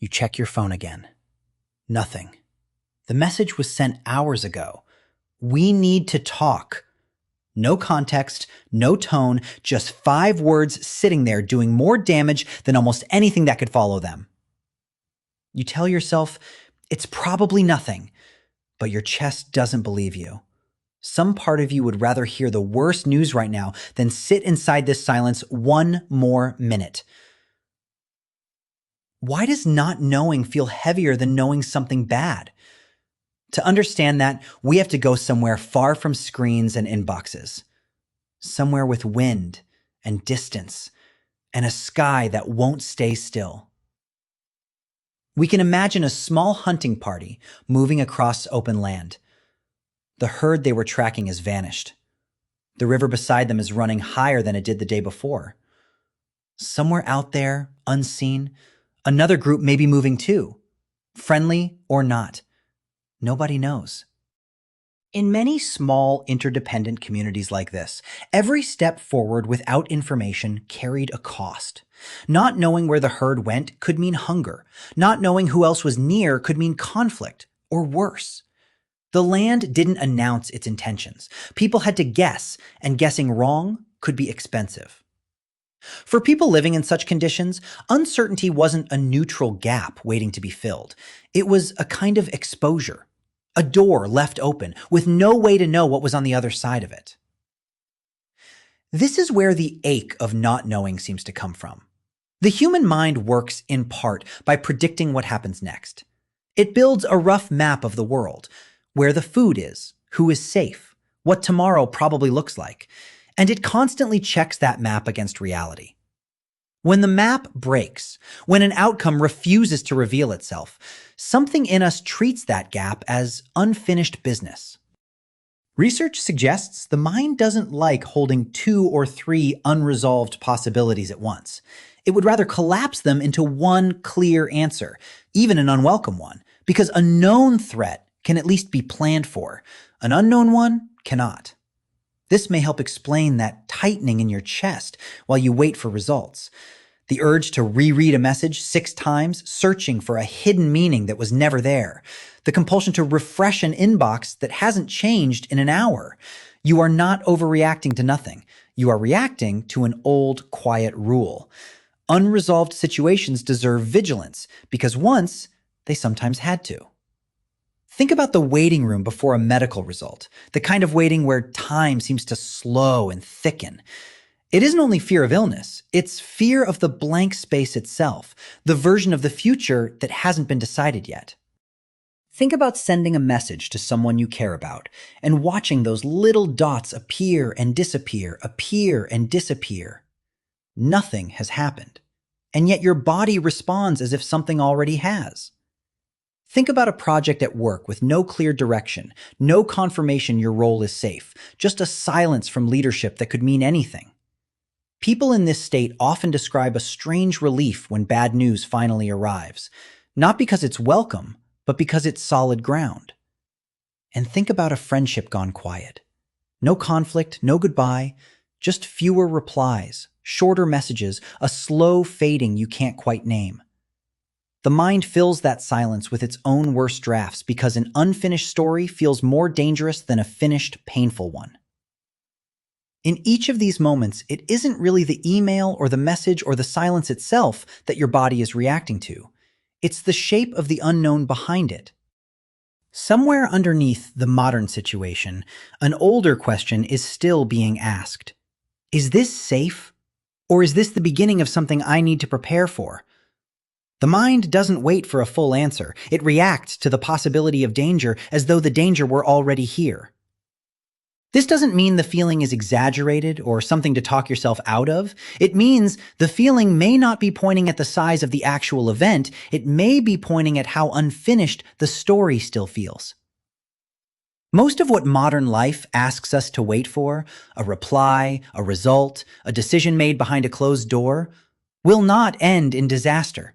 You check your phone again. Nothing. The message was sent hours ago. We need to talk. No context, no tone, just 5 words sitting there doing more damage than almost anything that could follow them. You tell yourself, it's probably nothing, but your chest doesn't believe you. Some part of you would rather hear the worst news right now than sit inside this silence one more minute. Why does not knowing feel heavier than knowing something bad? To understand that, we have to go somewhere far from screens and inboxes. Somewhere with wind and distance and a sky that won't stay still. We can imagine a small hunting party moving across open land. The herd they were tracking has vanished. The river beside them is running higher than it did the day before. Somewhere out there, unseen, another group may be moving too. Friendly or not. Nobody knows. In many small, interdependent communities like this, every step forward without information carried a cost. Not knowing where the herd went could mean hunger. Not knowing who else was near could mean conflict, or worse. The land didn't announce its intentions. People had to guess, and guessing wrong could be expensive. For people living in such conditions, uncertainty wasn't a neutral gap waiting to be filled. It was a kind of exposure. A door left open, with no way to know what was on the other side of it. This is where the ache of not knowing seems to come from. The human mind works in part by predicting what happens next. It builds a rough map of the world, where the food is, who is safe, what tomorrow probably looks like, and it constantly checks that map against reality. When the map breaks, when an outcome refuses to reveal itself, something in us treats that gap as unfinished business. Research suggests the mind doesn't like holding 2 or 3 unresolved possibilities at once. It would rather collapse them into one clear answer, even an unwelcome one, because a known threat can at least be planned for. An unknown one cannot. This may help explain that tightening in your chest while you wait for results. The urge to reread a message 6 times, searching for a hidden meaning that was never there. The compulsion to refresh an inbox that hasn't changed in an hour. You are not overreacting to nothing. You are reacting to an old, quiet rule. Unresolved situations deserve vigilance because once, they sometimes had to. Think about the waiting room before a medical result, the kind of waiting where time seems to slow and thicken. It isn't only fear of illness, it's fear of the blank space itself, the version of the future that hasn't been decided yet. Think about sending a message to someone you care about and watching those little dots appear and disappear, appear and disappear. Nothing has happened, and yet your body responds as if something already has. Think about a project at work with no clear direction, no confirmation your role is safe, just a silence from leadership that could mean anything. People in this state often describe a strange relief when bad news finally arrives, not because it's welcome, but because it's solid ground. And think about a friendship gone quiet. No conflict, no goodbye, just fewer replies, shorter messages, a slow fading you can't quite name. The mind fills that silence with its own worst drafts because an unfinished story feels more dangerous than a finished, painful one. In each of these moments, it isn't really the email or the message or the silence itself that your body is reacting to. It's the shape of the unknown behind it. Somewhere underneath the modern situation, an older question is still being asked. Is this safe? Or is this the beginning of something I need to prepare for? The mind doesn't wait for a full answer. It reacts to the possibility of danger as though the danger were already here. This doesn't mean the feeling is exaggerated or something to talk yourself out of. It means the feeling may not be pointing at the size of the actual event. It may be pointing at how unfinished the story still feels. Most of what modern life asks us to wait for, a reply, a result, a decision made behind a closed door, will not end in disaster.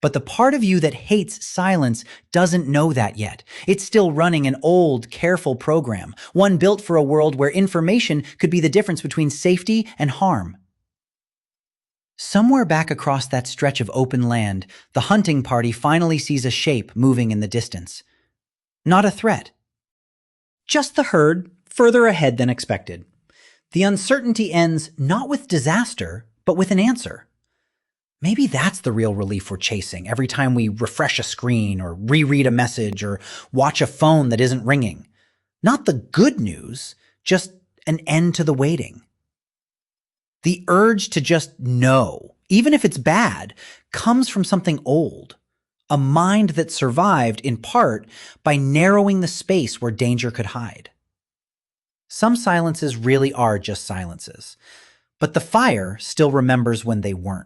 But the part of you that hates silence doesn't know that yet. It's still running an old, careful program, one built for a world where information could be the difference between safety and harm. Somewhere back across that stretch of open land, the hunting party finally sees a shape moving in the distance. Not a threat. Just the herd, further ahead than expected. The uncertainty ends not with disaster, but with an answer. Maybe that's the real relief we're chasing every time we refresh a screen or reread a message or watch a phone that isn't ringing. Not the good news, just an end to the waiting. The urge to just know, even if it's bad, comes from something old. A mind that survived, in part, by narrowing the space where danger could hide. Some silences really are just silences, but the fire still remembers when they weren't.